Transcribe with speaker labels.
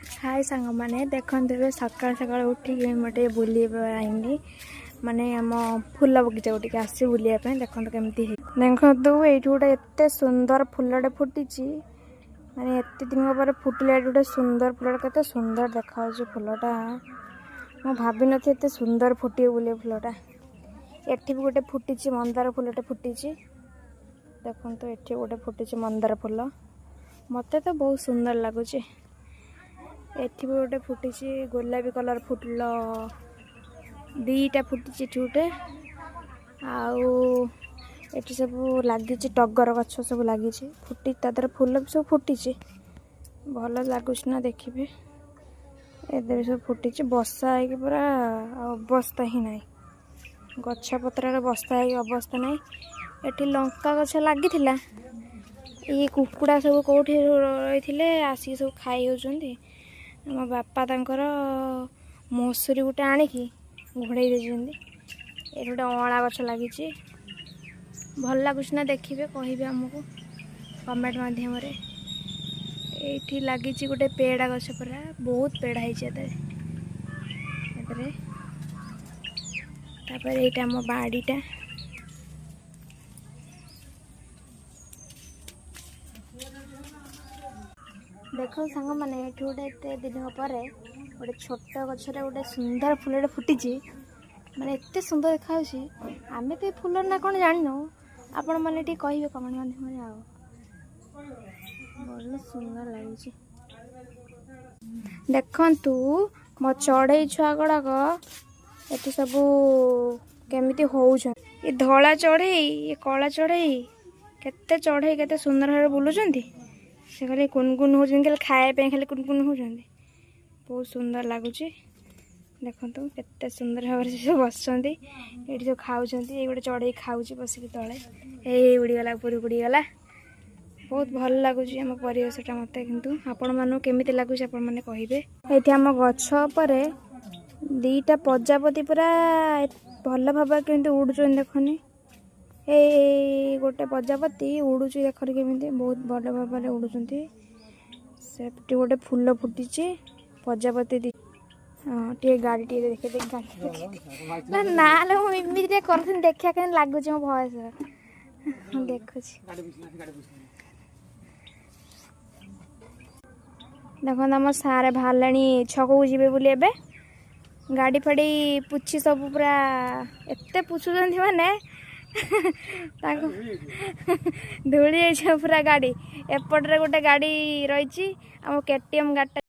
Speaker 1: हाय सांग मैंने देखते सकाल सकाल उठिक मोटे बुले आईनी माने आम फूल बगीचा को आसी बुलाया देखते केमती देखो ये गोटे एत सुंदर फूलटे फुटी माने एत दिन पर फुटिले गोटे सुंदर फूल के सुंदर देखा फूलटा मुझे भाभी नी एत सुंदर फुटे बोले फूलटा एटी भी गोटे फुटी मंदार फूलटे फुटी देखो तो ये गोटे फुटी मंदार फूल मत तो बहुत सुंदर लगुच एटी भी गोटे फुटी गोलापी कलर फुल दीटा फुटी गोटे आउ सब लगी टगर गछ सब लगी फुटी तादर फूल भी सब फुटी भल लगुच ना देखिए ए सब फुटी बसा है पूरा अवस्था ही ना गछ पत्र बस्ता है अवस्था ना ये लंका गछ लगी ये कुकुड़ा सब कौटी रही आसिक सब खाई होती मो बापा तंकर मसूरी गोटे आणिकी घोड़े देते ये गोटे अँला गछ लगी भल लगुच ना देखिए कहे आमको कमेंट माध्यम ये लगी गोटे पेड़ा गछ पूरा बहुत पेड़ा है आम बाड़ीटा देख सांग मैंने गोटे एत दिन पर गोटे छोट गचर गोटे सुंदर फूल फुटी माने एत सुंदर देखा आम तो फूल ना कौन जान आपण मैंने कहे कमेंट माध्यम बहुत सुंदर लगे देखु मो चढ़ई छुआ गुड़ाक ये सब केमिति हो धला चढ़ई ये कला चढ़ई केते चढ़ई केते सुंदर भाव बुलूं से खाली कुनकुन हो खाए खाली कुनकुन हो बहुत सुंदर लगुच देखो केते सुंदर भाव से बस ये सब खाऊँ ये गोटे चढ़ई खाऊँ बसिक तले ये उड़ीगला ऊपर उड़ीगला बहुत भल लगुच आम परिवेशटा मत कितु आपण मानू केमी लगुच आपण मैंने कहे ये आम गपर दीटा प्रजापति पूरा भल भाव के उड़ुन देखनी ए गोटे प्रजापति उड़ू देख केमी बहुत भल भाव उड़ुं से गोटे फूल फुटी प्रजापति दी हाँ टे गाड़ी टे देखे देख गाड़ी ना इमती कर देखा के लगुच मो भयस देखु देखो आम सारे बाहर छक जी बोली गाड़ी फाड़ी पुछी सब पूरा एत पुछुं माने धूली पूरा गाड़ी एपटे गोटे गाड़ी रही आम केटीएम गाड़ी